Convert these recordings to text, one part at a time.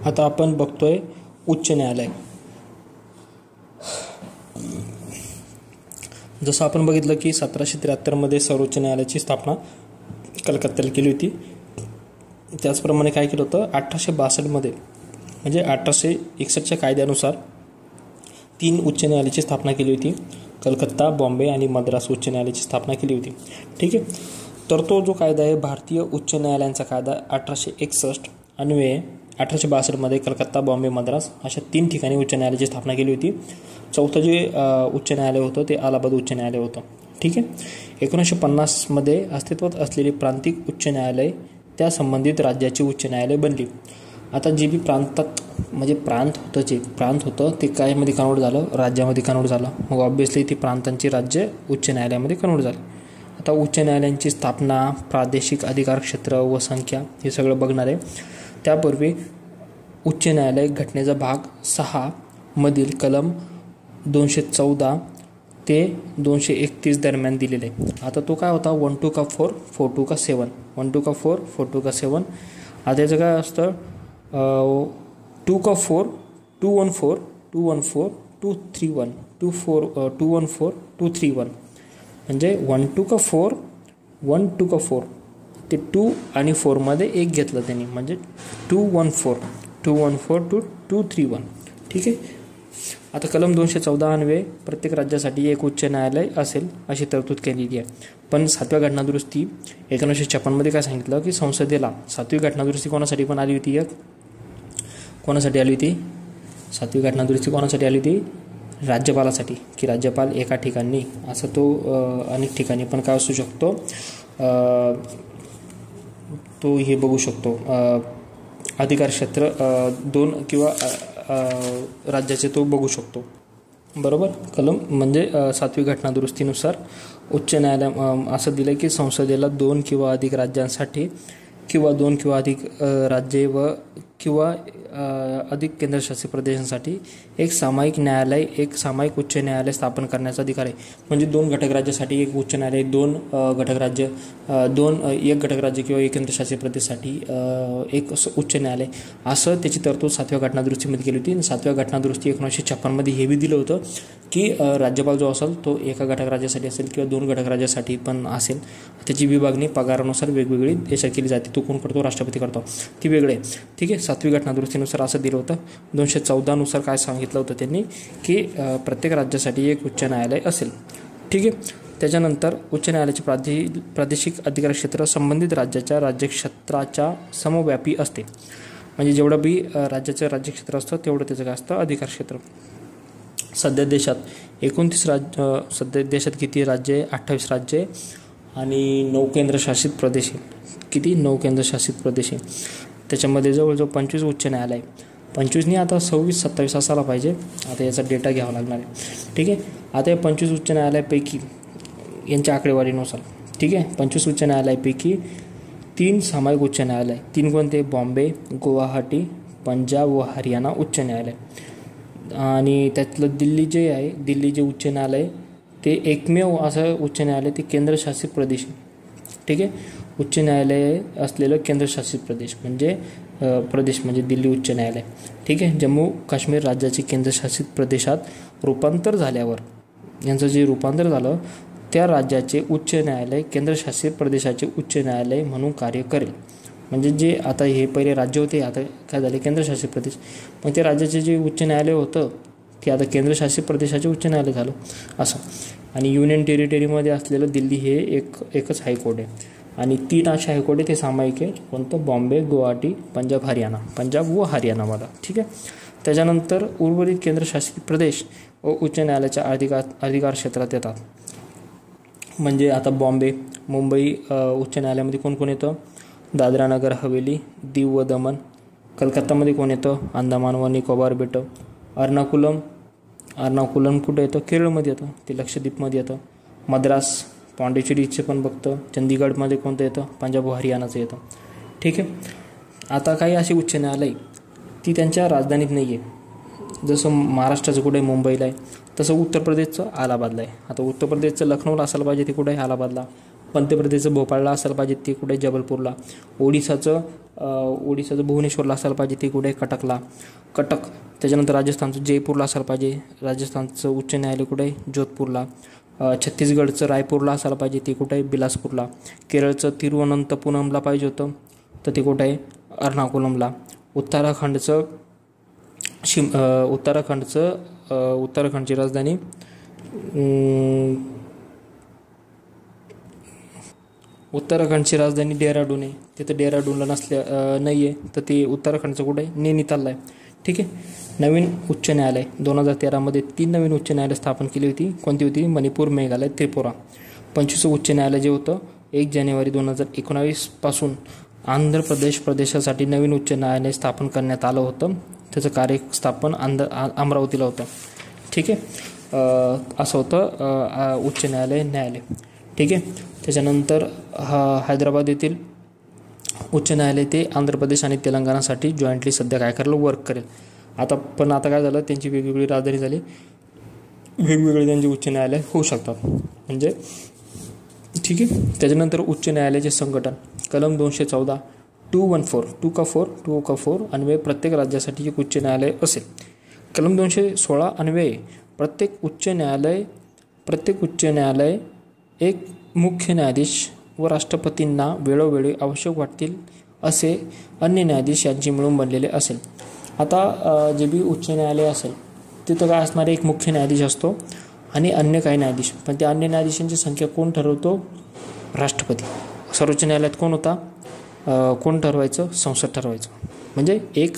आता आपण बघतोय उच्च न्यायालय. जसं आपण बघितलं की 1773 सर्वोच्च न्यायालयाची स्थापना कलकत्त्याला केली होती. त्याचप्रमाणे काय केलं होतं 1862 म्हणजे 1861च्या कायद्यानुसार 3 उच्च न्यायालयाची स्थापना केली होती. कलकत्ता, बॉम्बे आणि मद्रास उच्च न्यायालयाची स्थापना केली होती. ठीक आहे. तर तो जो कायदा आहे भारतीय उच्च न्यायालयांचा कायदा 1861 अन्वये 1862 कलकत्ता, बॉम्बे, मद्रास अशा 3 ठिकाणी उच्च न्यायालयाची स्थापना केली होती. चौथं जे उच्च न्यायालय होतं ते अलाहाबाद उच्च न्यायालय होतं. ठीक आहे. 1950 अस्तित्वात असलेली प्रांतिक उच्च न्यायालय त्या संबंधित राज्याची उच्च न्यायालय बनली. आता जे बी प्रांतात म्हणजे प्रांत होतं ते कायमध्ये कन्वर्ट झालं, राज्यामध्ये कन्वर्ट झालं. मग ऑब्व्हियसली ती प्रांतांची राज्य उच्च न्यायालयामध्ये कन्वर्ट झाली. आता उच्च न्यायालयांची स्थापना, प्रादेशिक अधिकार क्षेत्र व संख्या हे सगळं बघणार आहे. त्यापूर्वी उच्च न्यायालय घटनेचा भाग 6 मधील कलम 214 ते 231 दरम्यान दिलेले आहे. आता तो काय होता 1 2 का 4 4 2 का 7 1 2 का 4 4 2 का 7. आता याचं काय असतं 2 का 4 214 214 231 214 231 म्हणजे 1 2 का 4 1 2 का 4 ते 2 आणि 4 मध्ये एक घेतलं त्यांनी म्हणजे 214 214 231. ठीक आहे. आता कलम 214 अन्वये प्रत्येक राज्यासाठी एक उच्च न्यायालय असेल अशी तरतूद केलेली आहे. पण 7व्या घटनादुरुस्ती 1956 काय सांगितलं की संसदेला 7वी घटनादुरुस्ती कोणासाठी पण आली होती, कोणासाठी आली होती 7वी घटनादुरुस्ती कोणासाठी आली होती, राज्यपालासाठी, की राज्यपाल एका ठिकाणी असं तो अनेक ठिकाणी पण काय असू शकतो तो हे बघू शकतो अधिकार क्षेत्र 2 किंवा राज्याचे तो बघू शकतो. बरोबर. कलम म्हणजे 7वी घटनादुरुस्तीनुसार उच्च न्यायालय असं दिलं की संसदेला 2 किंवा अधिक राज्यांसाठी किंवा 2 किंवा अधिक राज्ये व किंवा अधिक केंद्रशासित प्रदेशांसाठी एक सामायिक न्यायालय, एक सामायिक उच्च न्यायालय स्थापन करण्याचा अधिकार आहे. म्हणजे 2 घटक राज्यासाठी एक उच्च न्यायालय, 2 घटक राज्य, एक घटक राज्य किंवा एक केंद्रशासित प्रदेशासाठी एक उच्च न्यायालय असं त्याची तरतूद 7व्या घटनादुरुस्तीमध्ये केली होती. 7व्या घटनादुरुस्ती 1956 हे बी दिलं होतं की राज्यपाल जो असेल तो एका घटक राज्यासाठी असेल किंवा 2 घटक राज्यासाठी पण असेल. त्याची विभागणी पगारानुसार वेगवेगळी देशात केली जाते. तो कोण करतो, राष्ट्रपती करतो, ती वेगळे. ठीक आहे. 7वी घटनादुरुस्तीनुसार असं दिलं होतं. 214 नुसार काय सांगितलं होतं त्यांनी की प्रत्येक राज्यासाठी एक उच्च न्यायालय असेल. ठीक आहे. त्याच्यानंतर उच्च न्यायालयाचे प्रादेशिक अधिकार क्षेत्र संबंधित राज्याच्या राज्यक्षेत्राच्या समव्यापी असते. म्हणजे जेवढं बी राज्याचं राज्यक्षेत्र असतं तेवढं त्याचं काय असतं अधिकार क्षेत्र. सध्या देशात 29 सध्या देशात किती राज्य आहे, 28 राज्य आहे आणि 9 केंद्रशासित प्रदेश आहे. किती 9 केंद्रशासित प्रदेश आहे. त्याच्यामध्ये जवळजवळ 25 उच्च न्यायालय आहे. 25 आता 26-27 असायला पाहिजे. आता याचा डेटा घ्यावा लागणार आहे. ठीक आहे. आता या 25 उच्च न्यायालयापैकी यांच्या आकडेवारीनुसार ठीक आहे 25 उच्च न्यायालयापैकी 3 सामायिक उच्च न्यायालय, 3 कोणते, बॉम्बे, गुवाहाटी, पंजाब व हरियाणा उच्च न्यायालय. आणि त्यातलं दिल्ली जे आहे, दिल्ली जे उच्च न्यायालय ते एकमेव असं उच्च न्यायालय ते केंद्रशासित प्रदेश आहे. ठीक आहे. उच्च न्यायालय असलेलं केंद्रशासित प्रदेश म्हणजे दिल्ली उच्च न्यायालय. ठीक आहे. जम्मू काश्मीर राज्याचे केंद्रशासित प्रदेशात रूपांतर झाल्यावर यांचं जे रूपांतर झालं त्या राज्याचे उच्च न्यायालय केंद्रशासित प्रदेशाचे उच्च न्यायालय म्हणून कार्य करेल. म्हणजे जे आता हे पहिले राज्य होते आता काय झाले केंद्रशासित प्रदेश. मग ते राज्याचे जे उच्च न्यायालय होतं ते आता केंद्रशासित प्रदेशाचे उच्च न्यायालय झालं असं. आणि युनियन टेरिटरीमध्ये असलेलं दिल्ली हे एकच हायकोर्ट आहे. आणि 3 असे हायकोर्ट आहे ते सामायिक आहे. कोणतं, बॉम्बे, गुवाहाटी, पंजाब व हरियाणावाला. ठीक आहे. त्याच्यानंतर उर्वरित केंद्रशासित प्रदेश व उच्च न्यायालयाच्या अधिकार क्षेत्रात येतात. म्हणजे आता बॉम्बे, मुंबई उच्च न्यायालयामध्ये कोण कोण येतं, दादरा नगर हवेली, दीव व दमण. कलकत्तामध्ये कोण येतं, अंदमान व निकोबार बेटं. अर्नाकुलम कुठं येतं, केरळमध्ये येतं, ते लक्षद्वीपमध्ये येतं. मद्रास, पाँडिचेरीचे पण बघतं. चंदीगडमध्ये कोणतं येतं, पंजाब व हरियाणाचं येतं. ठीक आहे. आता काही अशी उच्च न्यायालय ती त्यांच्या राजधानीत नाही आहे. जसं महाराष्ट्राचं कुठे मुंबईला आहे तसं उत्तर प्रदेशचं अलाहाबादला आहे. आता उत्तर प्रदेशचं लखनौला असायला पाहिजे, ते कुठे आहे, अलाहाबादला. मध्य प्रदेशचं भोपाळला असायला पाहिजे, ते कुठे जबलपूरला. ओडिसाचं भुवनेश्वरला असायला पाहिजे, ते कुठे कटक. त्याच्यानंतर राजस्थानचं जयपूरला असायला पाहिजे, राजस्थानचं उच्च न्यायालय कुठे जोधपूरला. छत्तीसगडचं रायपूरला असायला पाहिजे, ते कुठे बिलासपूरला. केरळचं तिरुवनंतपुरमला पाहिजे होतं, तर ते कुठे आहे एर्नाकुलमला. उत्तराखंडची राजधानी डेहराडून आहे, तिथं डेहराडूनला नाही आहे, तर ते उत्तराखंडचं कुठं आहे नैनितालला आहे. ठीक आहे. नवीन उच्च न्यायालय 2013मध्ये 3 नवीन उच्च न्यायालय स्थापन केली होती. कोणती होती? मणिपूर, मेघालय, त्रिपुरा. 25 उच्च न्यायालय जे होतं 1 जानेवारी 2019 पासून आंध्र प्रदेशासाठी नवीन उच्च न्यायालय स्थापन करण्यात आलं होतं. त्याचं कार्यस्थापन अमरावतीला होतं. ठीक आहे. असं होतं उच्च न्यायालय. ठीक आहे. त्याच्यानंतर हैदराबाद येथील उच्च न्यायालय ते आंध्र प्रदेश आणि तेलंगणासाठी जॉईंटली सध्या काय करेल, वर्क करेल. आता काय झालं, त्यांची वेगवेगळी राजधानी झाली, वेगवेगळे त्यांचे उच्च न्यायालय होऊ शकतात म्हणजे. ठीक आहे. त्याच्यानंतर उच्च न्यायालयाचे संघटन कलम 214 214 अन्वये प्रत्येक राज्यासाठी एक उच्च न्यायालय असेल. कलम 216 अन्वये प्रत्येक उच्च न्यायालय एक मुख्य न्यायाधीश व राष्ट्रपतींना वेळोवेळी आवश्यक वाटतील असे अन्य न्यायाधीश यांची मिळून बनलेले असेल. आता जे बी उच्च न्यायालय असेल तिथं काय असणारे एक मुख्य न्यायाधीश असतो आणि अन्य काही न्यायाधीश, पण त्या अन्य न्यायाधीशांची संख्या कोण ठरवतो? राष्ट्रपती. सर्वोच्च न्यायालयात कोण होता? कोण ठरवायचं? संसद ठरवायचं. म्हणजे एक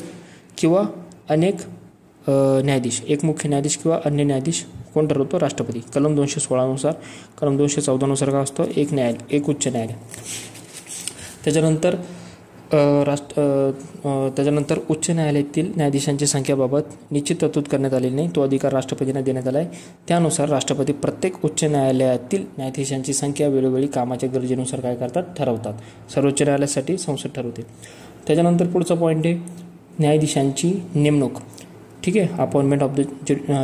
किंवा अनेक न्यायाधीश, एक मुख्य न्यायाधीश किंवा अन्य न्यायाधीश कोण ठरवतो? राष्ट्रपती. कलम 216 नुसार. कलम 214 नुसार काय असतो? एक उच्च न्यायालय. त्याच्यानंतर उच्च न्यायालयातील न्यायाधीशांच्या संख्येबाबत निश्चित तरतूद करण्यात आलेली नाही, तो अधिकार राष्ट्रपतींना देण्यात आला आहे. त्यानुसार राष्ट्रपती प्रत्येक उच्च न्यायालयातील न्यायाधीशांची संख्या वेळोवेळी कामाच्या गरजेनुसार काय करतात? ठरवतात. सर्वोच्च न्यायालयासाठी संसद ठरवते. त्याच्यानंतर पुढचा पॉईंट आहे न्यायाधीशांची नेमणूक. ठीक आहे. अपॉइंटमेंट ऑफ द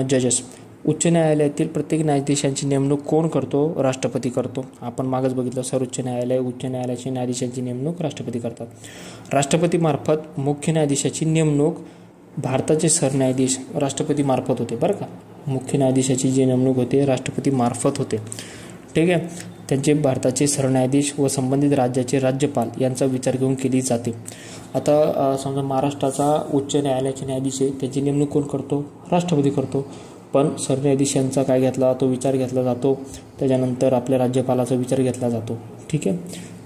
जजेस. उच्च न्यायालयातील प्रत्येक न्यायाधीशांची नेमणूक कोण करतो? राष्ट्रपती करतो. आपण मागच बघितलं, सर्वोच्च न्यायालय, उच्च न्यायालयाची न्यायाधीशांची नेमणूक राष्ट्रपती करतात. राष्ट्रपतीमार्फत मुख्य न्यायाधीशाची नेमणूक भारताचे सरन्यायाधीश राष्ट्रपतीमार्फत होते बरं का. मुख्य न्यायाधीशाची जी नेमणूक होते राष्ट्रपतीमार्फत होते. ठीक आहे. त्यांचे भारताचे सरन्यायाधीश व संबंधित राज्याचे राज्यपाल यांचा विचार घेऊन केली जाते. आता समजा महाराष्ट्राचा उच्च न्यायालयाचे न्यायाधीश आहे, त्याची नेमणूक कोण करतो? राष्ट्रपती करतो. पण सरन्यायाधीशांचा काय घेतला तो विचार घेतला जातो. त्याच्यानंतर आपल्या राज्यपालाचा विचार घेतला जातो. ठीक आहे.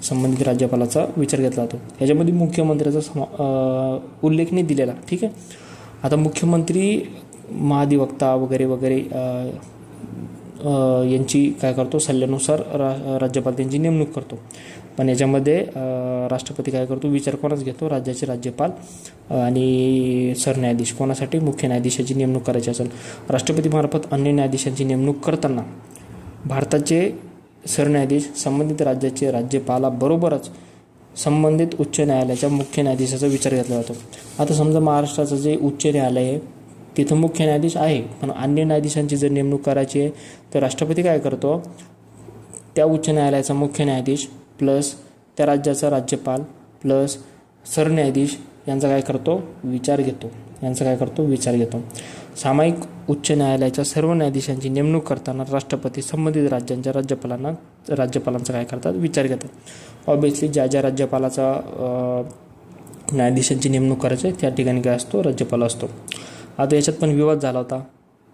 संबंधित राज्यपालाचा विचार घेतला जातो. याच्यामध्ये मुख्यमंत्र्याचा उल्लेख नाही दिलेला. ठीक आहे. आता मुख्यमंत्री, महाधिवक्ता वगैरे वगैरे यांची काय करतो? सल्ल्यानुसार राज्यपाल त्यांची नेमणूक करतो. पण याच्यामध्ये राष्ट्रपती काय करतो? विचार कोणाच घेतो? राज्याचे राज्यपाल आणि सरन्यायाधीश. कोणासाठी? मुख्य न्यायाधीशाची नेमणूक करायची असेल. राष्ट्रपतीमार्फत अन्य न्यायाधीशांची नेमणूक करताना भारताचे सरन्यायाधीश संबंधित राज्याचे राज्यपालाबरोबरच संबंधित उच्च न्यायालयाच्या मुख्य न्यायाधीशाचा विचार घेतला जातो. आता समजा महाराष्ट्राचं जे उच्च न्यायालय आहे तिथं मुख्य न्यायाधीश आहे, पण अन्य न्यायाधीशांची जर नेमणूक करायची आहे तर राष्ट्रपती काय करतो? त्या उच्च न्यायालयाचा मुख्य न्यायाधीश प्लस त्या राज्याचा राज्यपाल प्लस सरन्यायाधीश यांचा काय करतो? विचार घेतो. सामायिक उच्च न्यायालयाच्या सर्व न्यायाधीशांची नेमणूक करताना राष्ट्रपती संबंधित राज्यांच्या राज्यपालांचा काय करतात? विचार घेतात. ऑब्वियसली ज्या राज्यपालाचा न्यायाधीशांची नेमणूक करायची आहे त्या ठिकाणी काय असतो? राज्यपाल असतो. आता याच्यात पण विवाद झाला होता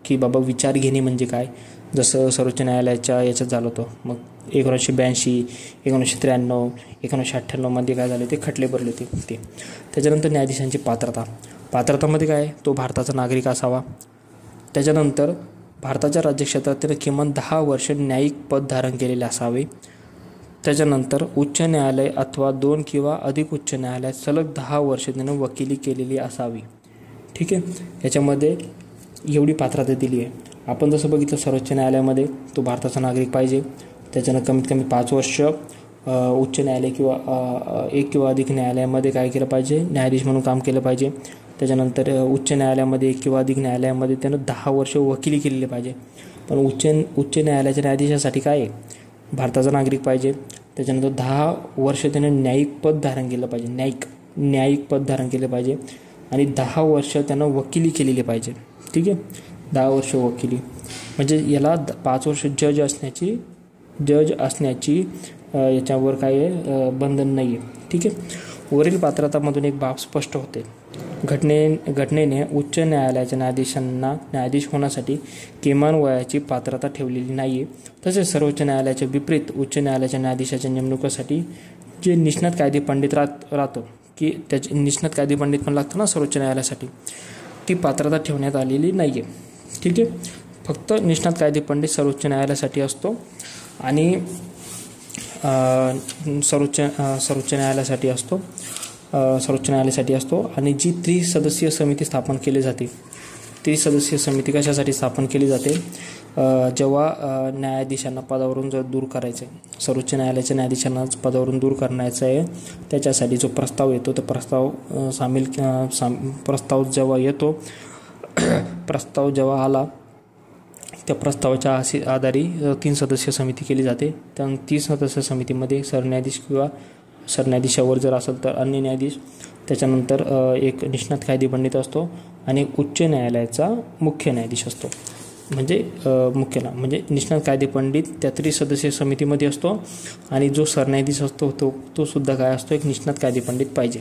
की बाबा विचार घेणे म्हणजे काय. जसं सर्वोच्च न्यायालयाच्या याच्यात झालं होतं. मग 1982, 1993, 1998मध्ये काय झाले ते खटले भरले होते ते. त्याच्यानंतर न्यायाधीशांची पात्रतामध्ये काय? तो भारताचा नागरिक असावा. त्याच्यानंतर भारताच्या राज्यक्षेत्रात त्याने किमान 10 वर्ष न्यायिक पद धारण केलेले असावे. त्याच्यानंतर उच्च न्यायालय अथवा 2 किंवा अधिक उच्च न्यायालयात सलग 10 वर्ष त्याने वकिली केलेली असावी. ठीक आहे. याच्यामध्ये एवढी पात्रता दिली आहे. आपण जसं बघितलं सर्वोच्च न्यायालयामध्ये तो भारताचा नागरिक पाहिजे. त्याच्यानं कमीत कमी 5 वर्ष उच्च न्यायालय किंवा 1 किंवा अधिक न्यायालयामध्ये काय केलं पाहिजे? न्यायाधीश म्हणून काम केलं पाहिजे. त्याच्यानंतर उच्च न्यायालयामध्ये 1 किंवा अधिक न्यायालयामध्ये त्यानं 10 वर्ष वकिली केलेली पाहिजे. पण उच्च न्यायालयाच्या न्यायाधीशासाठी काय आहे? भारताचा नागरिक पाहिजे. त्याच्यानंतर 10 वर्ष त्याने न्यायिक पद धारण केलं पाहिजे, न्यायिक पद धारण केले पाहिजे आणि 10 वर्ष त्यानं वकिली केलेली पाहिजे. ठीक आहे, 10 वर्ष वकिली म्हणजे याला 5 वर्ष जज असण्याची याच्यावर काय बंधन नाही आहे. ठीक आहे, वरील पात्रतामधून एक बाब स्पष्ट होते. घटनेने उच्च न्यायालयाच्या न्यायाधीशांना न्यायाधीश होण्यासाठी किमान वयाची पात्रता ठेवलेली नाही आहे. तसेच सर्वोच्च न्यायालयाच्या विपरीत उच्च न्यायालयाच्या न्यायाधीशाच्या नेमणुकीसाठी जे निष्णात कायदे पंडित राहतो की त्याचे निष्णात कायदे पंडित पण लागतं ना सर्वोच्च न्यायालयासाठी, ती पात्रता ठेवण्यात आलेली नाही आहे. ठीक आहे, फक्त निष्णात कायदे पंडित सर्वोच्च न्यायालयासाठी असतो आणि सर्वोच्च न्यायालयासाठी असतो आणि जी त्रिसदस्यीय समिती स्थापन केली जाते. त्रिसदस्यीय समिती कशासाठी स्थापन केली जाते? जेव्हा न्यायाधीशांना पदावरून जर दूर करायचं आहे, सर्वोच्च न्यायालयाच्या न्यायाधीशांना पदावरून दूर करण्याचं आहे, त्याच्यासाठी जो प्रस्ताव येतो तो प्रस्ताव जेव्हा येतो, प्रस्ताव जेव्हा आला त्या प्रस्तावाच्या आधारे 3 सदस्यीय समिती केली जाते. त्या 3 सदस्य समितीमध्ये सरन्यायाधीश किंवा सरन्यायाधीशावर जर असेल तर अन्य न्यायाधीश, त्याच्यानंतर एक निष्णात कायदे पंडित असतो आणि उच्च न्यायालयाचा मुख्य न्यायाधीश असतो. म्हणजे म्हणजे निष्णात कायदे पंडित त्या त्रिसदस्यीय समितीमध्ये असतो आणि जो सरन्यायाधीश असतो तो सुद्धा काय असतो, एक निष्णात कायदे पंडित पाहिजे.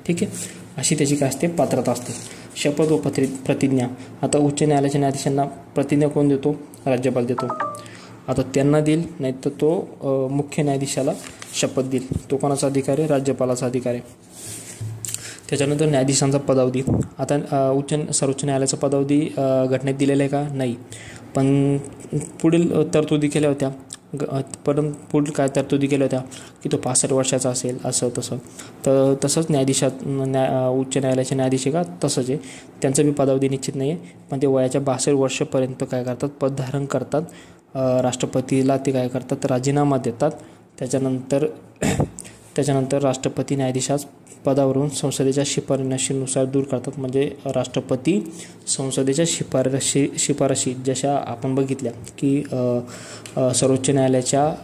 ठीक आहे, अशी त्याची काय असते, पात्रता असते. शपथ व प्रतिज्ञा. आता उच्च न्यायालयाच्या न्यायाधीशांना प्रतिज्ञा कोण देतो? राज्यपाल देतो. आता त्यांना देईल, नाही तर तो मुख्य न्यायाधीशाला शपथ देईल. तो कोणाचा अधिकार आहे? राज्यपालाचा अधिकार आहे. त्याच्यानंतर न्यायाधीशांचा पदावधी. आता सर्वोच्च न्यायालयाचा पदावधी घटनेत दिलेला आहे का? नाही. पण पुढील तरतुदी केल्या होत्या. पुढील काय तरतुदी केल्या होत्या की तो 65 वर्षाचा असेल, असं तसं. तर तसंच उच्च न्यायालयाचे न्यायाधीश का तसंच आहे, त्यांचं बी पदावधी निश्चित नाही आहे. पण ते वयाच्या 62 वर्षापर्यंत काय करतात, पद धारण करतात. राष्ट्रपतीला ते काय करतात, राजीनामा देतात. त्याच्यानंतर राष्ट्रपती न्यायाधीशास पदावरून संसदेच्या शिफारशीनुसार दूर करतात. म्हणजे राष्ट्रपती संसदेच्या शिफारशी जशा आपण बघितल्या की सर्वोच्च न्यायालयाच्या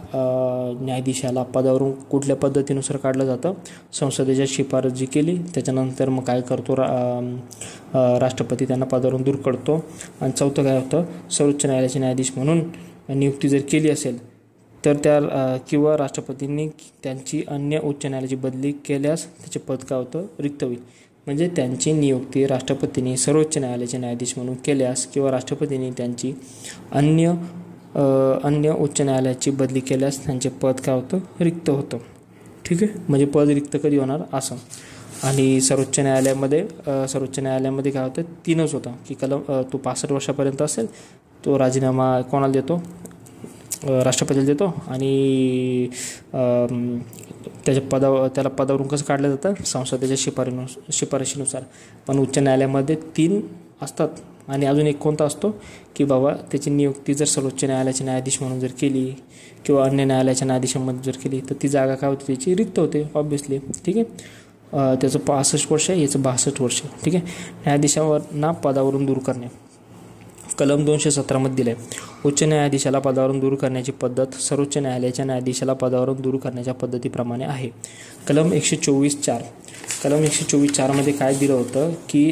न्यायाधीशाला पदावरून कुठल्या पद्धतीनुसार काढलं जातं, संसदेच्या शिफारस जी केली त्याच्यानंतर मग काय करतो राष्ट्रपती त्यांना पदावरून दूर करतो. आणि चौथं काय होतं, सर्वोच्च न्यायालयाचे न्यायाधीश म्हणून नियुक्ती जर केली असेल तर किंवा राष्ट्रपतींनी त्यांची अन्य उच्च न्यायालयाची बदली केल्यास त्याचे पद काय होतं, रिक्त होईल. म्हणजे त्यांची नियुक्ती राष्ट्रपतींनी सर्वोच्च न्यायालयाचे न्यायाधीश म्हणून केल्यास किंवा राष्ट्रपतींनी त्यांची अन्य उच्च न्यायालयाची बदली केल्यास त्यांचे पद काय होतं, रिक्त होतं. ठीक आहे, म्हणजे पद रिक्त कधी होणार असं. आणि सर्वोच्च न्यायालयामध्ये काय होतं, 3च होतं की तो 65 वर्षापर्यंत असेल, तो राजीनामा कोणाला देतो, राष्ट्रपतीला देतो. आणि त्याला पदावरून कसं काढलं जातं, संसदेच्या शिफारशीनुसार. पण उच्च न्यायालयामध्ये 3 असतात आणि अजून एक कोणता असतो की बाबा त्याची नियुक्ती जर सर्वोच्च न्यायालयाचे न्यायाधीश म्हणून जर केली किंवा अन्य न्यायालयाच्या न्यायाधीशांमध्ये जर केली तर ती जागा काय होती, त्याची रिक्त होते ऑब्व्हियसली. ठीक आहे, त्याचं 65 वर्ष आहे, याचं 62 वर्ष. ठीक आहे, न्यायाधीशांना पदावरून दूर करणे कलम 217 दिले. उच्च न्यायाधीशाला पदावरून दूर करण्याची पद्धत सर्वोच्च न्यायालयाच्या न्यायाधीशाला पदावरून दूर करण्याच्या पद्धतीप्रमाणे आहे. कलम 124(4) मध्ये काय दिलं होतं की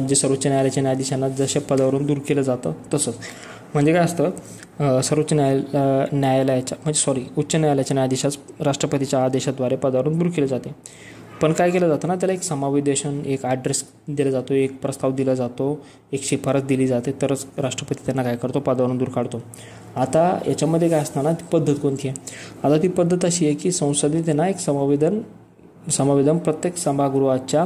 जे सर्वोच्च न्यायालयाच्या न्यायाधीशांना जशा पदावरून दूर केलं जातं तसंच. म्हणजे काय असतं, सर्वोच्च उच्च न्यायालयाच्या न्यायाधीशास राष्ट्रपतीच्या आदेशाद्वारे पदावरून दूर केले जाते. पण काय केलं जातं ना, त्याला एक समावेशन, एक ॲड्रेस दिला जातो, एक प्रस्ताव दिला जातो, एक शिफारस दिली जाते, तरच राष्ट्रपती त्यांना काय करतो, पदावरून दूर काढतो. आता याच्यामध्ये काय असतं ना, ती पद्धत कोणती आहे? आता ती पद्धत अशी आहे की संसदेत त्यांना एक समावेदन प्रत्येक सभागृहाच्या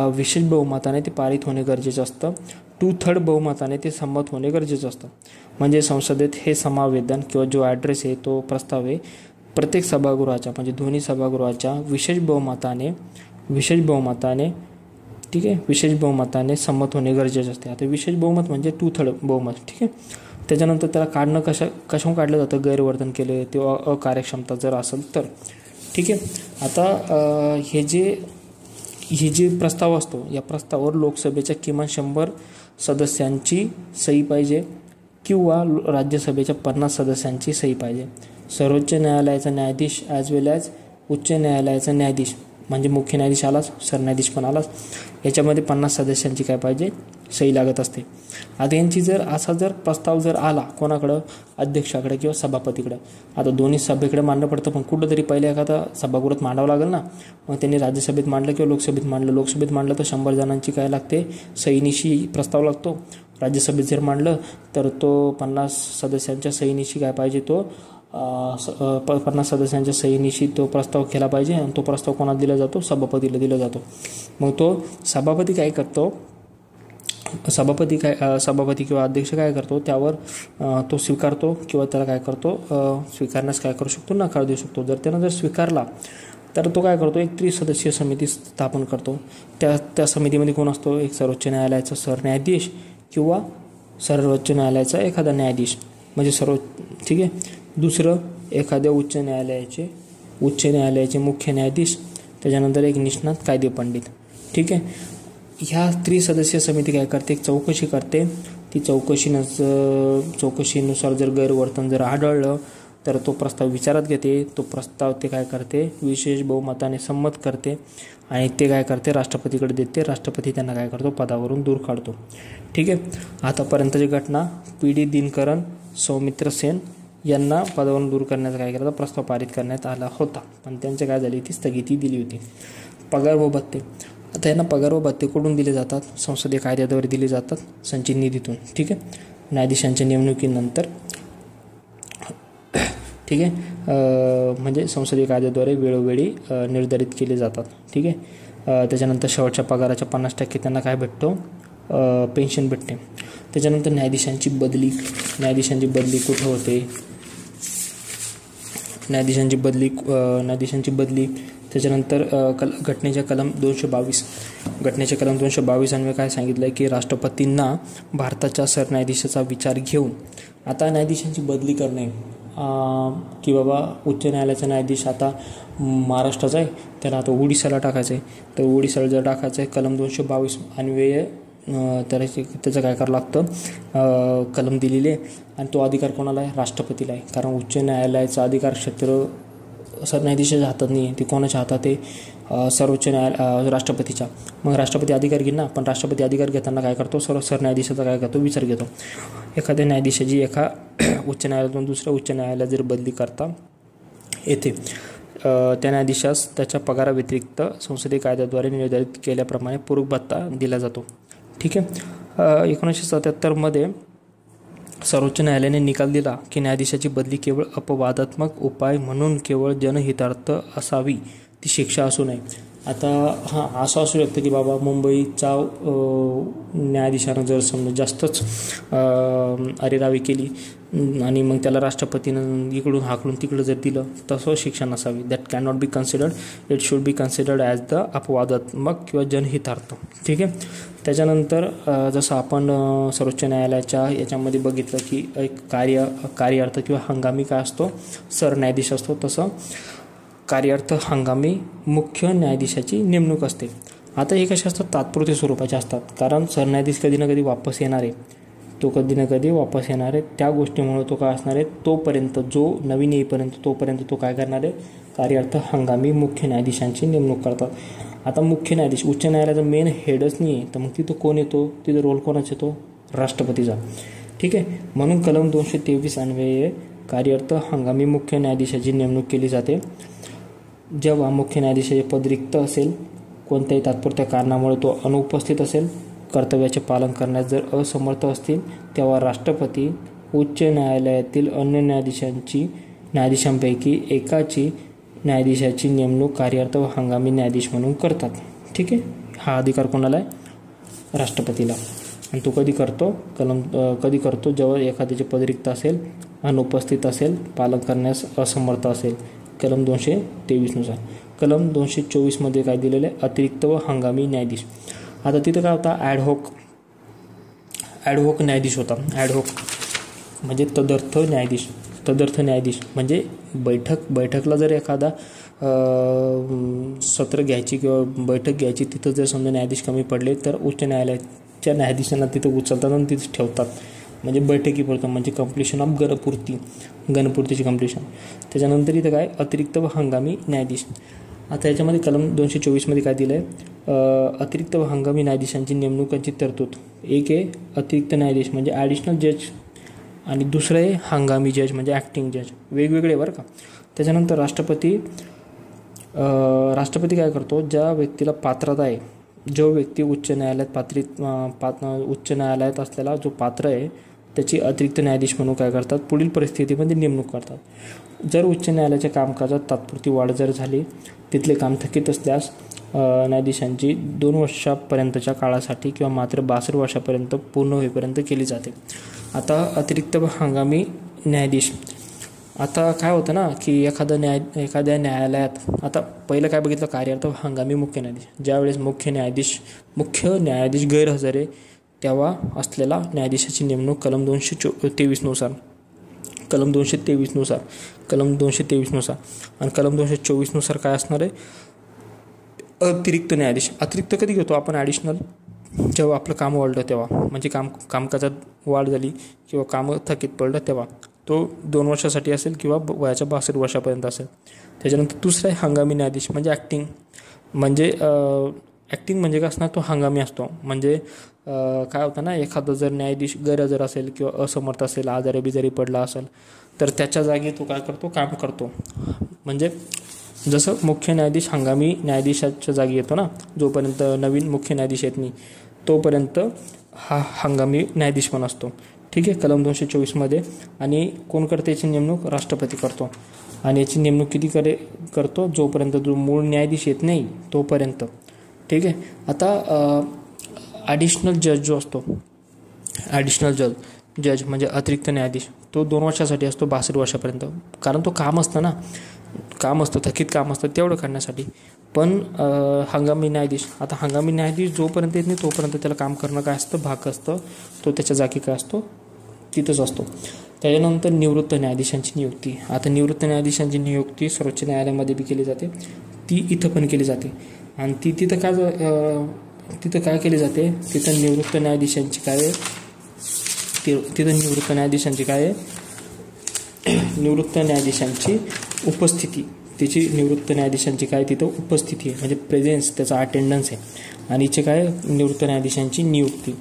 विशेष बहुमताने ते पारित होणे गरजेचं असतं. 2/3 बहुमताने ते संमत होणे गरजेचं असतं. म्हणजे संसदेत हे समावेदन किंवा जो ॲड्रेस आहे, तो प्रस्ताव आहे, प्रत्येक सभागृहाच्या म्हणजे दोन्ही सभागृहाच्या विशेष बहुमताने ठीक आहे, विशेष बहुमताने संमत होणे गरजेचे असते. आता विशेष बहुमत म्हणजे 2/3 बहुमत. ठीक आहे, त्याच्यानंतर त्याला काढणं कशाहून काढलं जातं, गैरवर्तन केले किंवा अकार्यक्षमता जर असेल तर. ठीक आहे, आता हे जे प्रस्ताव असतो, या प्रस्तावावर लोकसभेच्या किमान 100 सदस्यांची सही पाहिजे किंवा राज्यसभेच्या 50 सदस्यांची सही पाहिजे. सर्वोच्च न्यायालयाचा न्यायाधीश ॲज वेल ॲज उच्च न्यायालयाचा न्यायाधीश म्हणजे मुख्य न्यायाधीश आलाच, सरन्यायाधीश पण आलाच, याच्यामध्ये 50 सदस्यांची काय पाहिजे, सही लागत असते. आता यांची असा जर प्रस्ताव जर आला कोणाकडं, अध्यक्षाकडे किंवा सभापतीकडे, आता दोन्ही सभेकडे मांडणं पडतं, पण कुठं तरी पहिले एखादा सभागृहात मांडावं लागेल ना. मग त्यांनी राज्यसभेत मांडलं किंवा लोकसभेत मांडलं. लोकसभेत मांडलं तर 100 जणांची काय लागते, सहीनिशी प्रस्ताव लागतो. राज्यसभेत जर मांडलं तर तो 50 सदस्यांच्या सहीनिशी काय पाहिजे, तो 50 सदस्यांच्या सहीनिशी तो प्रस्ताव केला पाहिजे. आणि तो प्रस्ताव कोणाला दिला जातो, सभापतीला दिला जातो. मग तो सभापती काय करतो, सभापती किंवा अध्यक्ष काय करतो, त्यावर तो स्वीकारतो किंवा त्याला काय करतो, स्वीकारण्यास काय करू शकतो, नकार देऊ शकतो. जर त्यानं जर स्वीकारला तर तो काय करतो, एक त्रिसदस्यीय समिती स्थापन करतो. त्या समितीमध्ये कोण असतो, एक सर्वोच्च न्यायालयाचा सरन्यायाधीश किंवा सर्वोच्च न्यायालयाचा एखादा न्यायाधीश म्हणजे ठीक आहे. दुसरं एखाद्या उच्च न्यायालयाचे मुख्य न्यायाधीश, त्याच्यानंतर एक निष्णात कायदेपंडित. ठीक आहे. ह्या त्रिसदस्यीय समिती काय करते, एक चौकशी करते. ती चौकशीनुसार जर गैरवर्तन जर आढळलं तर तो प्रस्ताव विचारात घेते. तो प्रस्ताव ते काय करते, विशेष बहुमताने संमत करते आणि ते काय करते, राष्ट्रपतीकडे देते. राष्ट्रपती त्यांना काय करतो, पदावरून दूर काढतो. ठीक आहे. आतापर्यंतची घटना PD दिनकरन, सौमित्र सेन यांना पदावरून दूर करण्याचा काय केला, प्रस्ताव पारित करण्यात आला होता, पण त्यांची काय झाली, ती स्थगिती दिली होती. पगार व भत्ते, आता यांना पगार व भत्ते कुठून दिले जातात, संसदीय कायद्याद्वारे दिले जातात, संचित निधीतून. ठीक आहे. न्यायाधीशांच्या नेमणुकीनंतर, ठीक आहे, म्हणजे संसदीय कायद्याद्वारे वेळोवेळी निर्धारित केले जातात. ठीक आहे. त्याच्यानंतर शेवटच्या पगाराच्या 50% त्यांना काय भेटतो, पेन्शन भेटते. त्याच्यानंतर न्यायाधीशांची बदली कुठं होते, न्यायाधीशांची बदली. त्याच्यानंतर घटनेच्या कलम 222 अन्वये काय सांगितलं आहे की राष्ट्रपतींना भारताच्या सरन्यायाधीशाचा विचार घेऊन आता न्यायाधीशांची बदली करणे, की बाबा उच्च न्यायालयाचा न्यायाधीश आता महाराष्ट्राचा आहे, त्याला आता ओडिशाला टाकायचं आहे, तर ओडिशाला जर टाकायचं आहे कलम 222 अन्वये त्याचं काय करावं लागतं, कलम दिलेली आहे. आणि तो अधिकार कोणाला आहे, राष्ट्रपतीला आहे. कारण उच्च न्यायालयाचं अधिकार क्षेत्र सरन्यायाधीशाच्या हातात नाही आहे, ती कोणाच्या हातात आहे, सर्वोच्च राष्ट्रपतीच्या. मग राष्ट्रपती अधिकार घेईन ना, पण राष्ट्रपती अधिकार घेताना काय करतो, सरन्यायाधीशाचा काय करतो, विचार घेतो. एखाद्या न्यायाधीशाची एका उच्च न्यायालयातून दुसऱ्या उच्च न्यायालयात जर बदली करता येते, त्या न्यायाधीशास त्याच्या पगाराव्यतिरिक्त संसदीय कायद्याद्वारे निर्धारित केल्याप्रमाणे पूरक भत्ता दिला जातो. ठीक आहे. 1977 सर्वोच्च न्यायालयाने निकाल दिला की न्यायाधीशाची बदली केवळ अपवादात्मक उपाय म्हणून केवळ जनहितार्थ असावी, ती शिक्षा असू नये. आता असं असू शकतं की बाबा मुंबईचा न्यायाधीशानं जर समजा जास्तच अरेरावी केली आणि मग त्याला राष्ट्रपतीनं इकडून हाकलून तिकडं जर दिलं, तसं शिक्षा नसावी. That can not be considered, it should be considered as the अपवादात्मक किंवा जनहितार्थ. ठीक आहे. त्याच्यानंतर जसं आपण सर्वोच्च न्यायालयाच्या याच्यामध्ये बघितलं की एक कार्यार्थ किंवा हंगामी काय असतो, सरन्यायाधीश असतो, तसं कार्यार्थ हंगामी मुख्य न्यायाधीशाची नेमणूक असते. आता हे कसे असतात, तात्पुरते स्वरूपाचे असतात, कारण सरन्यायाधीश कधी ना कधी वापस येणार आहे, त्या गोष्टीमुळे तो काय असणार आहे, तोपर्यंत जो नवीन येईपर्यंत तोपर्यंत तो काय करणार आहे, कार्यार्थ हंगामी मुख्य न्यायाधीशांची नेमणूक करतात. आता मुख्य न्यायाधीश उच्च न्यायालयाचा मेन हेडच नाही आहे, तर मग तिथं कोण येतो, तिथं रोल कोणाचा येतो, राष्ट्रपतीचा. ठीक आहे. म्हणून कलम 223 अन्वये कार्यार्थ हंगामी मुख्य न्यायाधीशाची नेमणूक केली जाते. जेव्हा मुख्य न्यायाधीशाचे पद रिक्त असेल, कोणत्याही तात्पुरत्या कारणामुळे तो अनुपस्थित असेल, कर्तव्याचे पालन करण्यास जर असमर्थ असतील, तेव्हा राष्ट्रपती उच्च न्यायालयातील अन्य न्यायाधीशांपैकी एकाची न्यायाधीशाची नेमणूक कार्यार्थ व हंगामी न्यायाधीश म्हणून करतात. ठीक आहे. हा अधिकार कोणाला आहे, राष्ट्रपतीला. आणि तो कधी करतो, जेव्हा एखाद्याचे पद रिक्त असेल, अनुपस्थित असेल, पालन करण्यास असमर्थ असेल, कलम 223 नुसार. कलम 224 काय दिलेलं आहे, अतिरिक्त व हंगामी न्यायाधीश. आता तिथं काय होता, ॲडहॉक न्यायाधीश होता. ॲडहॉक म्हणजे तदर्थ न्यायाधीश म्हणजे बैठकला जर एखादा सत्र घ्यायची किंवा बैठक घ्यायची, तिथं जर समजा न्यायाधीश कमी पडले तर उच्च न्यायालयाच्या न्यायाधीशांना तिथं उचलतात आणि तिथं ठेवतात. म्हणजे बैठकीपुरतं, म्हणजे कंप्लिशन ऑफ गणपूर्तीची कंप्लिशन. त्याच्यानंतर इथं काय अतिरिक्त व हंगामी न्यायाधीश. आता याच्यामध्ये कलम 224मध्ये काय दिलं आहे, अतिरिक्त व हंगामी न्यायाधीशांची नेमणुकांची तरतूद. एक आहे अतिरिक्त न्यायाधीश म्हणजे ॲडिशनल जज, आणि दुसरं आहे हंगामी जज म्हणजे ॲक्टिंग जज. वेगवेगळे बरं का. त्याच्यानंतर राष्ट्रपती काय करतो, ज्या व्यक्तीला पात्रता आहे, जो व्यक्ती उच्च न्यायालयात असलेला जो पात्र आहे त्याची अतिरिक्त न्यायाधीश म्हणून काय करतात, पुढील परिस्थितीमध्ये नेमणूक करतात. जर उच्च न्यायालयाच्या कामकाजात तात्पुरती वाढ जर झाली, तिथले काम थकीत असल्यास न्यायाधीशांची 2 वर्षापर्यंतच्या काळासाठी किंवा मात्र 62 वर्षापर्यंत पूर्ण होईपर्यंत केली जाते. आता अतिरिक्त व हंगामी न्यायाधीश. आता काय होतं ना की एखाद्या न्यायालयात, आता पहिलं काय बघितलं, कार्यार्थ हंगामी मुख्य न्यायाधीश. ज्यावेळेस मुख्य न्यायाधीश गैरहजर आहे तेव्हा असलेला न्यायाधीशाची नेमणूक कलम 223नुसार आणि कलम 224नुसार काय असणार आहे, अतिरिक्त न्यायाधीश. अतिरिक्त कधी घेतो आपण, ॲडिशनल जेव्हा आपलं काम वाढलं तेव्हा, म्हणजे कामकाजात वाढ झाली किंवा कामं थकीत पडलं तेव्हा. तो 2 वर्षासाठी असेल किंवा वयाच्या 62 वर्षापर्यंत असेल. त्याच्यानंतर दुसरा आहे हंगामी न्यायाधीश म्हणजे ॲक्टिंग. म्हणजे काय असणार, तो हंगामी असतो. म्हणजे काय होतं ना, एखादा जर न्यायाधीश गैरहजर असेल किंवा असमर्थ असेल, आजारी पडला असेल, तर त्याच्या जागी तो काय करतो, काम करतो. म्हणजे जसं मुख्य न्यायाधीश हंगामी न्यायाधीशाच्या जागी येतो ना, जोपर्यंत नवीन मुख्य न्यायाधीश येत नाही तोपर्यंत हा हंगामी न्यायाधीश पण असतो. ठीक आहे, कलम 224मध्ये. आणि कोण करते याची नेमणूक, राष्ट्रपती करतो. आणि याची नेमणूक किती करतो, जोपर्यंत जो मूळ न्यायाधीश येत नाही तोपर्यंत. ठीक आहे. आता ॲडिशनल जज जो असतो, जज म्हणजे अतिरिक्त न्यायाधीश, तो 2 वर्षासाठी असतो, 62 वर्षापर्यंत. कारण तो काम असतं, थकीत काम असतं तेवढं करण्यासाठी. पण हंगामी न्यायाधीश जोपर्यंत येत नाही तोपर्यंत त्याला काम करणं काय असतं, भाग असतं. तो त्याच्या जागी काय असतो, तिथंच असतो. त्याच्यानंतर निवृत्त न्यायाधीशांची नियुक्ती. आता निवृत्त न्यायाधीशांची नियुक्ती सर्वोच्च न्यायालयामध्ये बी केली जाते, ती इथं पण केली जाते. आणि तिथं काय केली जाते, तिथं निवृत्त न्यायाधीशांची उपस्थिती. तिची निवृत्त न्यायाधीशांची तिथं उपस्थिती आहे, म्हणजे प्रेझेन्स, त्याचा अटेंडन्स आहे. आणि हिचे निवृत्त न्यायाधीशांची नियुक्ती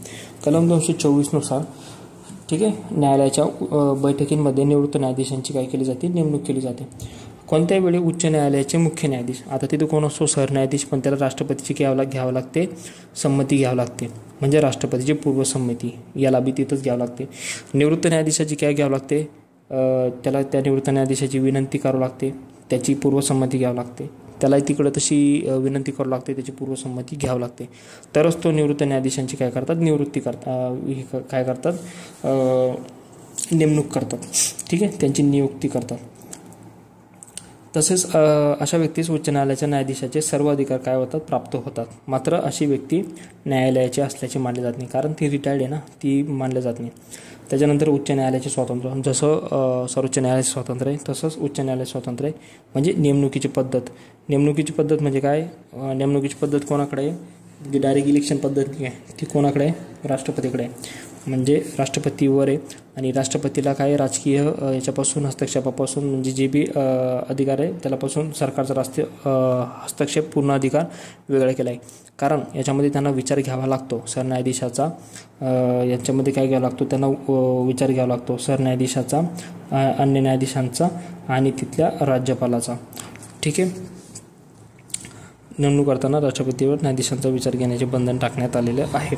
कलम 224नुसार. ठीक आहे, न्यायालयाच्या बैठकींमध्ये निवृत्त न्यायाधीशांची केली जाते, नेमणूक केली जाते. कोणत्याही वेळी उच्च न्यायालयाचे मुख्य न्यायाधीश. आता तिथं कोण असतो, सरन्यायाधीश, पण त्याला राष्ट्रपतीची घ्यावं लागते, संमती घ्यावं लागते. म्हणजे राष्ट्रपतीची पूर्वसंमती, याला बी तिथंच घ्यावं लागते. निवृत्त न्यायाधीशाची घ्यावं लागते, त्याला त्या निवृत्त न्यायाधीशाची विनंती करावं लागते, त्याची पूर्वसंमती घ्यावं लागते. त्यालाही तिकडं तशी विनंती करावं लागते, त्याची पूर्वसंमती घ्यावं लागते. तरच तो निवृत्त न्यायाधीशांची नेमणूक करतात. ठीक आहे, त्यांची नियुक्ती करतात. तसेच अशा व्यक्तीस उच्च न्यायालयाच्या न्यायाधीशाचे सर्व अधिकार होतात, प्राप्त होतात. मात्र अशी व्यक्ती न्यायालयाची असल्याचे मानले जात नाही, कारण ती रिटायर्ड आहे ना, ती मानले जात नाही. त्याच्यानंतर उच्च न्यायालयाचे स्वातंत्र्य. जसं सर्वोच्च न्यायालयाचे स्वातंत्र्य आहे तसंच उच्च न्यायालयाचे स्वातंत्र्य आहे. म्हणजे नेमणुकीची पद्धत म्हणजे काय, नेमणुकीची पद्धत कोणाकडे आहे, जी डायरेक्ट इलेक्शन पद्धत आहे ती कोणाकडे आहे, राष्ट्रपतीकडे आहे. म्हणजे राष्ट्रपतीवर आहे. आणि राष्ट्रपतीला राजकीय याच्यापासून, हस्तक्षेपापासून, म्हणजे जे बी अधिकार आहे त्यालापासून सरकारचा हस्तक्षेप पूर्ण अधिकार वेगळा केला आहे. कारण याच्यामध्ये त्यांना विचार घ्यावा लागतो, सरन्यायाधीशाचा. याच्यामध्ये घ्यावा लागतो, त्यांना विचार घ्यावा लागतो, सरन्यायाधीशाचा, अन्य न्यायाधीशांचा आणि तिथल्या राज्यपालाचा. ठीक आहे, नेमणूक करताना राष्ट्रपतीवर न्यायाधीशांचा विचार घेण्याचे बंधन टाकण्यात आलेले आहे.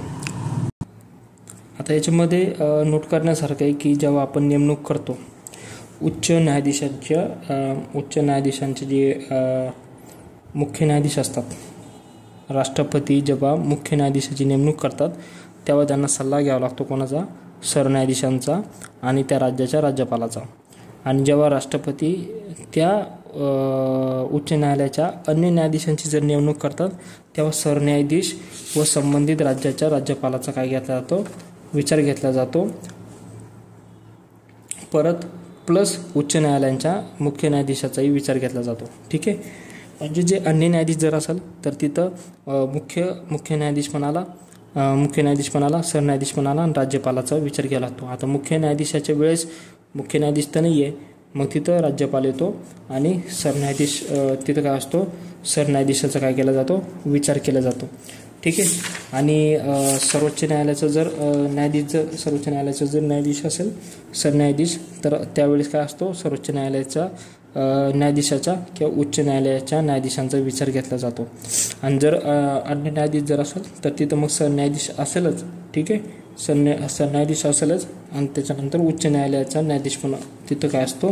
आता याच्यामध्ये नोट करण्यासारखं आहे की जेव्हा आपण नेमणूक करतो उच्च न्यायाधीशांचे जे मुख्य न्यायाधीश असतात, राष्ट्रपती जेव्हा मुख्य न्यायाधीशाची नेमणूक करतात तेव्हा त्यांना सल्ला घ्यावा लागतो, कोणाचा, सरन्यायाधीशांचा आणि त्या राज्याच्या राज्यपालाचा. आणि जेव्हा राष्ट्रपती त्या उच्च न्यायालयाच्या अन्य न्यायाधीशांची जर नेमणूक करतात तेव्हा सरन्यायाधीश व संबंधित राज्याच्या राज्यपालाचा घेतला जातो, विचार घेतला जातो. परत प्लस उच्च न्यायालयांच्या मुख्य न्यायाधीशाचाही विचार घेतला जातो. ठीक आहे, म्हणजे जे अन्य न्यायाधीश जर असेल तर तिथं मुख्य न्यायाधीश पण आला मुख्य न्यायाधीशपणाला, सरन्यायाधीशपणाला आणि राज्यपालाचा विचार केला लागतो. आता मुख्य न्यायाधीशाच्या वेळेस मुख्य न्यायाधीश तर नाही आहे, मग तिथं राज्यपाल येतो आणि सरन्यायाधीश तिथं काय असतो, सरन्यायाधीशाचा काय केला जातो, विचार केला जातो. ठीक आहे. आणि सर्वोच्च न्यायालयाचा जर सर्वोच्च न्यायालयाचा जर न्यायाधीश असेल सरन्यायाधीश, तर त्यावेळेस काय असतो, सर्वोच्च न्यायालयाचा न्यायाधीशाच्या किंवा उच्च न्यायालयाच्या न्यायाधीशांचा विचार घेतला जातो. आणि जर अन्य न्यायाधीश जर असेल तर तिथं मग सरन्यायाधीश असेलच. ठीक आहे, सरन्यायाधीश असेलच. आणि त्याच्यानंतर उच्च न्यायालयाचा न्यायाधीश पण तिथं काय असतो,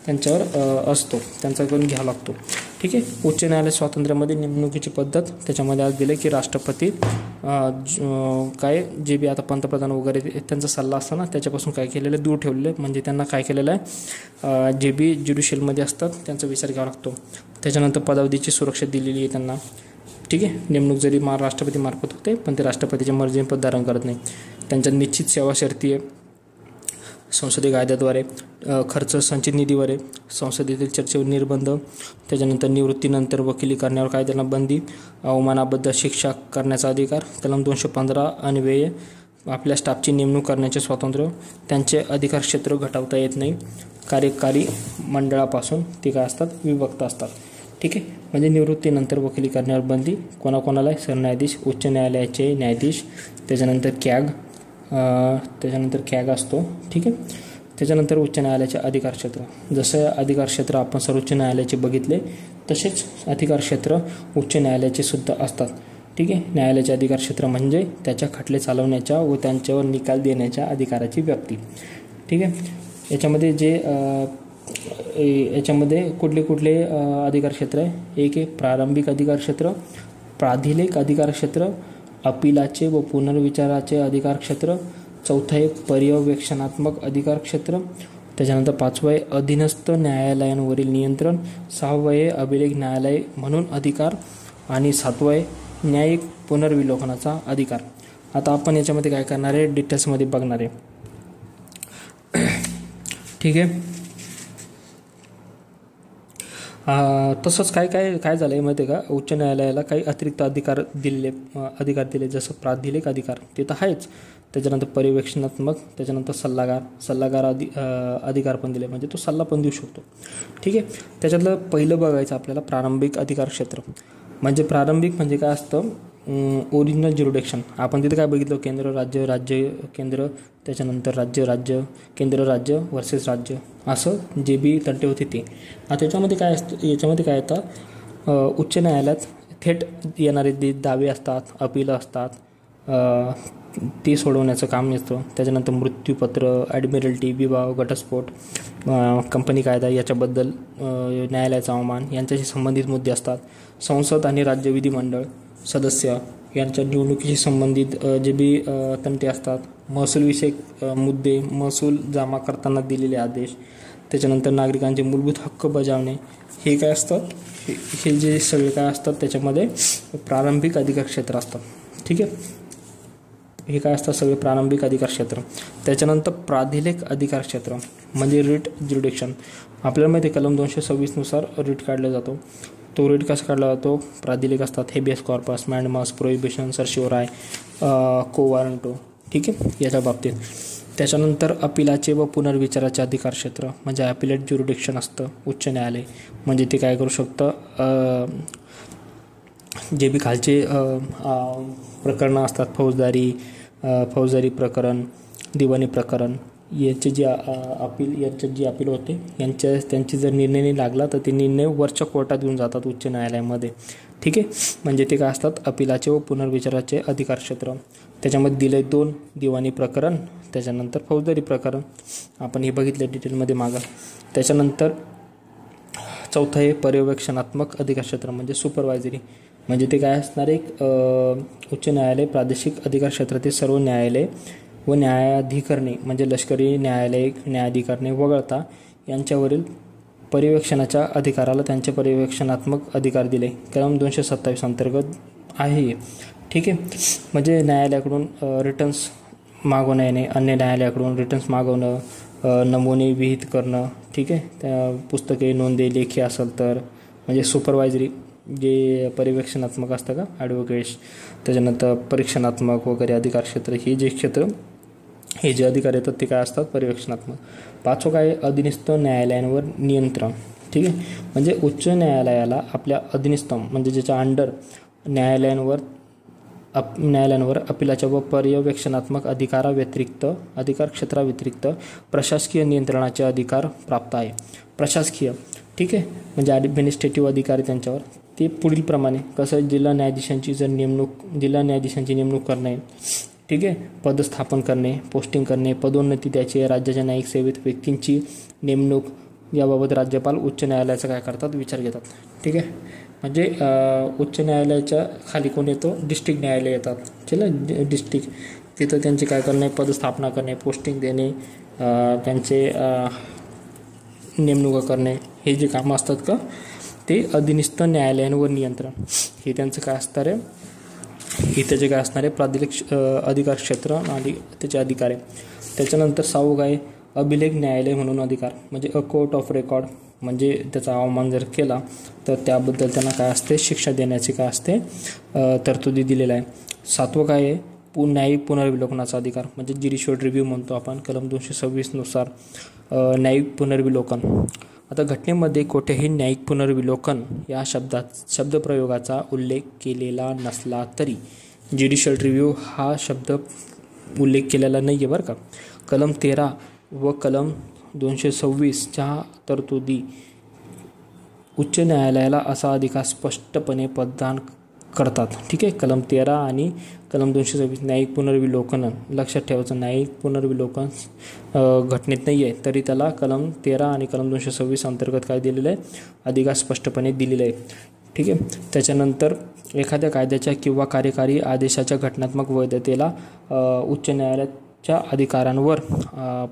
त्यांच्यावर असतो, त्यांच्याकडून घ्यावा लागतो. ठीक आहे. उच्च न्यायालय स्वातंत्र्यामध्ये नेमणुकीची पद्धत त्याच्यामध्ये आज दिले की राष्ट्रपती काय जे बी आता पंतप्रधान वगैरे त्यांचा सल्ला असतो ना, त्याच्यापासून काय केलेलं आहे, दूर ठेवलेलं आहे. म्हणजे त्यांना काय केलेलं आहे, जे बी ज्युडिशियलमध्ये असतात त्यांचा विचार घ्यावा लागतो. त्याच्यानंतर पदावधीची सुरक्षा दिलेली आहे त्यांना. ठीक आहे. नेमणूक जरी राष्ट्रपती मार्फत होते, पण ते राष्ट्रपतीच्या मर्जीने पद धारण करत नाही. त्यांच्या निश्चित सेवा शर्ती आहे संसदीय कायद्याद्वारे, खर्च संचित निधीवर आहे, संसदेतील चर्चेवर निर्बंध, त्याच्यानंतर निवृत्तीनंतर वकिली करण्यावर कायद्याला बंदी, अवमानाबद्दल शिक्षा करण्याचा अधिकार, कलम 215 अन्वये आपल्या स्टाफची नेमणूक करण्याचे स्वातंत्र्य, त्यांचे अधिकार क्षेत्र घटवता येत नाही, कार्यकारी मंडळापासून ते काय असतात, विभक्त असतात. ठीक आहे. म्हणजे निवृत्तीनंतर वकिली करण्यावर बंदी कोणाकोणाला, सरन्यायाधीश, उच्च न्यायालयाचे न्यायाधीश, त्याच्यानंतर कॅग असतो. ठीक आहे. त्याच्यानंतर उच्च न्यायालयाचे अधिकार क्षेत्र, जसं अधिकार क्षेत्र आपण सर्वोच्च न्यायालयाचे बघितले तसेच अधिकार क्षेत्र उच्च न्यायालयाचे सुद्धा असतात. ठीक आहे. न्यायालयाचे अधिकार क्षेत्र म्हणजे त्याच्या खटले चालवण्याच्या व त्यांच्यावर निकाल देण्याच्या अधिकाराची व्याप्ती. ठीक आहे. याच्यामध्ये कुठले अधिकार क्षेत्र आहे, एक आहे प्रारंभिक अधिकार क्षेत्र, प्राधिलेख अधिकार क्षेत्र, अपिलाचे व पुनर्विचाराचे अधिकार क्षेत्र, चौथा आहे पर्यवेक्षणात्मक अधिकार क्षेत्र, त्याच्यानंतर 5वं आहे अधीनस्थ न्यायालयांवरील नियंत्रण, 6वं आहे अभिलेख न्यायालय म्हणून अधिकार आणि 7वं आहे न्यायिक पुनर्विलोकनाचा अधिकार. आता आपण याच्यामध्ये काय करणार आहे, डिटेल्समध्ये बघणार आहे. ठीक आहे. तसंच काय झालं आहे माहिती आहे का, उच्च न्यायालयाला काही अतिरिक्त अधिकार दिले, जसं प्राधिलेख अधिकार ते तर आहेच, त्याच्यानंतर पर्यवेक्षणात्मक, त्याच्यानंतर सल्लागार अधिकार पण दिले, म्हणजे तो सल्ला पण देऊ शकतो. ठीक आहे. त्याच्यातलं पहिलं बघायचं आपल्याला प्रारंभिक अधिकार क्षेत्र. म्हणजे प्रारंभिक म्हणजे काय असतं, ओरिजिनल ज्युरिडिक्शन. आपण तिथे काय बघितलं, केंद्र राज्य, राज्य केंद्र, त्याच्यानंतर राज्य केंद्र राज्य वर्सेस राज्य, असं जे बी तंटे होते ते. आता याच्यामध्ये काय असतं, याच्यामध्ये काय येतं, उच्च न्यायालयात थेट येणारे दावे असतात, अपील असतात, ते सोडवण्याचं काम येतं. त्याच्यानंतर मृत्यूपत्र, ॲडमिरल्टी, विवाह, घटस्फोट, कंपनी कायदा याच्याबद्दल न्यायालयाचा अवमान यांच्याशी संबंधित मुद्दे असतात. संसद आणि राज्य विधिमंडळ सदस्य यांच्या निवडणुकीशी संबंधित जे बी तंटे असतात, महसूलविषयक मुद्दे, महसूल जमा करताना दिलेले आदेश, त्याच्यानंतर नागरिकांचे मूलभूत हक्क बजावणे, हे काय असतात, हे जे सगळे काय असतात त्याच्यामध्ये प्रारंभिक अधिकार क्षेत्र असतात. ठीक आहे. हे काय असतात, सगळे प्रारंभिक अधिकार क्षेत्र. त्याच्यानंतर प्राधिलेख अधिकार क्षेत्र म्हणजे रिट ज्युरिडिक्शन. आपल्याला माहिती आहे कलम 226 नुसार रिट काढला जातो. तो रिट कसा काढला जातो, प्राधिलेख असतात, हेबियस कॉर्पस, मॅन्डमस, प्रोहिबिशन, सर्शिओराय, को वॉरंटो. ठीक आहे, याच्या बाबतीत. त्याच्यानंतर अपिलाचे व पुनर्विचाराचे अधिकार क्षेत्र म्हणजे ॲपिलेट ज्युरिडिक्शन असतं उच्च न्यायालय. म्हणजे ते काय करू शकतं, जे बी खालचे प्रकरणं असतात, फौजदारी प्रकरण, दिवाणी प्रकरण, यांचे जे अपील होते त्यांची जर निर्णय नाही लागला तर ते निर्णय वरच्या कोर्टात घेऊन जातात उच्च न्यायालयामध्ये. ठीक आहे. म्हणजे ते काय असतात, अपिलाचे व पुनर्विचाराचे अधिकार क्षेत्र. त्याच्यामध्ये दिले 2 दिवाणी प्रकरण, त्याच्यानंतर फौजदारी प्रकरण, आपण हे बघितलं डिटेलमध्ये मागं. त्याच्यानंतर चौथं आहे पर्यवेक्षणात्मक अधिकार क्षेत्र म्हणजे सुपरवायझरी. म्हणजे ते काय असणार, एक उच्च न्यायालय, प्रादेशिक अधिकार क्षेत्रातील सर्व न्यायालय व न्यायाधिकरणे म्हणजे लष्करी न्यायालय, न्यायाधिकरणे वगळता यांच्यावरील पर्यवेक्षणाच्या अधिकाराला त्यांचे पर्यवेक्षणात्मक अधिकार दिले. कलम 227 अंतर्गत आहे. ठीक आहे. म्हणजे न्यायालयाकडून रिटर्न्स मागवणं येणे, अन्य न्यायालयाकडून रिटर्न्स मागवणं, नमुने विहित करणं. ठीक आहे. त्या पुस्तके, नोंदे, लेखी असेल तर म्हणजे सुपरवायझरी जे पर्यवेक्षणात्मक असतं का ॲडव्होकेट्स, त्याच्यानंतर परीक्षणात्मक वगैरे अधिकार क्षेत्र, हे जे क्षेत्र हे जे अधिकार येतात ते काय असतात पर्यवेक्षणात्मक. 5वं काय अधीनस्थ न्यायालयांवर नियंत्रण. ठीक आहे, म्हणजे उच्च न्यायालयाला आपल्या अधीनस्थ म्हणजे ज्याच्या अंडर न्यायालयांवर अपिलाच्या व पर्यवेक्षणात्मक अधिकार क्षेत्राव्यतिरिक्त प्रशासकीय नियंत्रणाचे अधिकार प्राप्त आहे. प्रशासकीय, ठीक आहे, म्हणजे ॲडमिनिस्ट्रेटिव्ह अधिकार त्यांच्यावर. ते पुढील प्रमाणे कसं, जिल्हा न्यायाधीशांची नेमणूक करणे, ठीक आहे, पदस्थापन करणे, पोस्टिंग करणे, पदोन्नती द्यायची, राज्याच्या न्यायिक सेवेत व्यक्तींची नेमणूक याबाबत राज्यपाल उच्च न्यायालयाचा काय करतात विचार घेतात. ठीक आहे, म्हणजे उच्च न्यायालयाच्या खाली कोण येतो, डिस्ट्रिक्ट न्यायालय येतात. चला डिस्ट्रिक्ट, तिथं त्यांचे काय करणे, पदस्थापना करणे, पोस्टिंग देणे, त्यांचे नेमणुका करणे, हे जे कामं असतात का ते अधीनस्थ न्यायालयांवर नियंत्रण, हे त्यांचं काय असणार आहे, हे त्याचे काय असणार आहे प्राधिकार अधिकार क्षेत्र आणि त्याचे अधिकार आहे. त्याच्यानंतर 6वं काय अभिलेख न्यायालय म्हणून अधिकार, म्हणजे अ कोर्ट ऑफ रेकॉर्ड, म्हणजे त्याचा अवमान जर केला तर त्याबद्दल त्यांना काय असते शिक्षा देण्याची काय असते तरतुदी दिलेला आहे. 7वं काय आहे न्यायिक पुनर्विलोकनाचा अधिकार, म्हणजे ज्युडिशियल रिव्ह्यू म्हणतो आपण, कलम 226 नुसार न्यायिक पुनर्विलोकन. आता घटनेमध्ये कोठेही न्यायिक पुनर्विलोकन या शब्दप्रयोगाचा उल्लेख केलेला नसला तरी ज्युडिशियल रिव्ह्यू हा शब्द उल्लेख केलेला नाही आहे बरं का. कलम 13 व कलम 226च्या तरतुदी उच्च न्यायालयाला असा अधिकार स्पष्टपणे प्रदान करतात. ठीक आहे, कलम 13 आणि कलम 226 न्यायिक पुनर्विलोकन, लक्षात ठेवायचं, न्यायिक पुनर्विलोकन घटनेत नाही आहे तरी त्याला कलम 13 आणि कलम 226 अंतर्गत काय दिलेलं आहे अधिकार स्पष्टपणे दिलेलं आहे. ठीक आहे, त्याच्यानंतर एखाद्या कायद्याच्या किंवा कार्यकारी आदेशाच्या घटनात्मक वैधतेला उच्च न्यायालयाच्या अधिकारांवर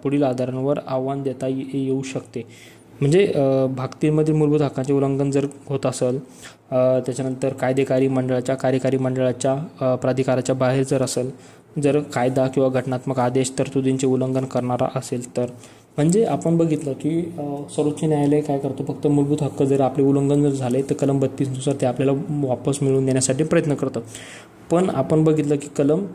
पुढील आधारांवर आव्हान देता येऊ शकते. म्हणजे भागतीमधील मूलभूत हक्कांचे उल्लंघन जर होत असेल, त्याच्यानंतर कार्यकारी मंडळाच्या प्राधिकाराच्या बाहेर जर असेल, जर कायदा किंवा घटनात्मक आदेश तरतुदींचे उल्लंघन करणारा असेल तर, म्हणजे आपण बघितलं की सर्वोच्च न्यायालय काय करतं, फक्त मूलभूत हक्क जर आपले उल्लंघन जर झाले तर कलम 32 नुसार ते आपल्याला वापस मिळवून देण्यासाठी प्रयत्न करतं. पण आपण बघितलं की कलम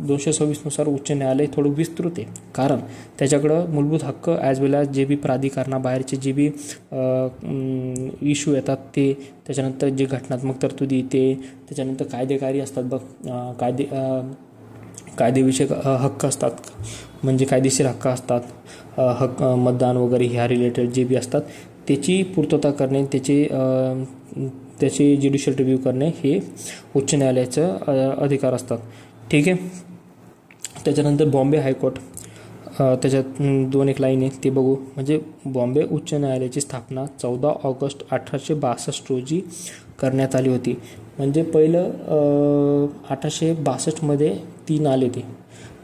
226 नुसार उच्च न्यायालय थोडं विस्तृत आहे, कारण त्याच्याकडं मूलभूत हक्क ॲज वेल ॲज जे बी प्राधिकरणाबाहेरचे जे बी इश्यू येतात ते, त्याच्यानंतर जे घटनात्मक तरतुदी ते, त्याच्यानंतर कायदेकारी असतात बघ, कायदेविषयक हक्क असतात, म्हणजे कायदेशीर हक्क असतात, हक्क मतदान वगैरे ह्या रिलेटेड जे बी असतात त्याची पूर्तता करणे, त्याचे ज्युडिशियल रिव्ह्यू करणे हे उच्च न्यायालयाचं अधिकार असतात. ठीक आहे, त्याच्यानंतर बॉम्बे हायकोर्ट, त्याच्यात 2 लाईन आहे ते बघू. म्हणजे बॉम्बे उच्च न्यायालयाची स्थापना 14 ऑगस्ट 1862 रोजी करण्यात आली होती. म्हणजे पहिलं 1862मध्ये 3 आले ते,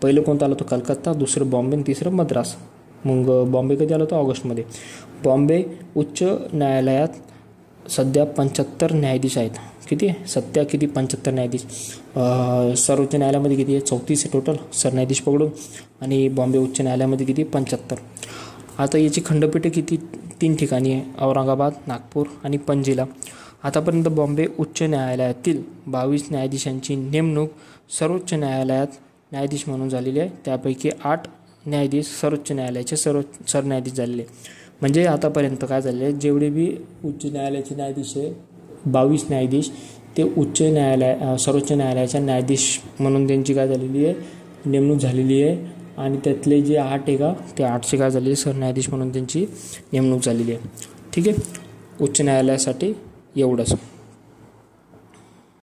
पहिलं कोणतं आलं होतं कलकत्ता, दुसरं बॉम्बे आणि तिसरं मद्रास. मग बॉम्बे कधी आलं होतं ऑगस्टमध्ये. बॉम्बे उच्च न्यायालयात सध्या 75 न्यायाधीश आहेत. किती आहे सध्या, किती 75 न्यायाधीश. सर्वोच्च न्यायालयामध्ये किती आहे 34 आहे टोटल सरन्यायाधीश पकडून, आणि बॉम्बे उच्च न्यायालयामध्ये किती 75. आता याची खंडपीठे किती 3 ठिकाणी आहे, औरंगाबाद, नागपूर आणि पणजीला. आतापर्यंत बॉम्बे उच्च न्यायालयातील 22 न्यायाधीशांची नेमणूक सर्वोच्च न्यायालयात न्यायाधीश म्हणून झालेली आहे. त्यापैकी 8 न्यायाधीश सर्वोच्च न्यायालयाचे सरन्यायाधीश झालेले. म्हणजे आतापर्यंत काय झाले, जेवढे बी उच्च न्यायालयाचे न्यायाधीश आहे 22 न्यायाधीश ते सर्वोच्च न्यायालयाच्या न्यायाधीश म्हणून त्यांची काय झालेली आहे नेमणूक झालेली आहे. आणि त्यातले जे 8 आहे का ते 8चे काय झालेले सरन्यायाधीश म्हणून त्यांची नेमणूक झालेली आहे. ठीक आहे, उच्च न्यायालयासाठी एवढंच.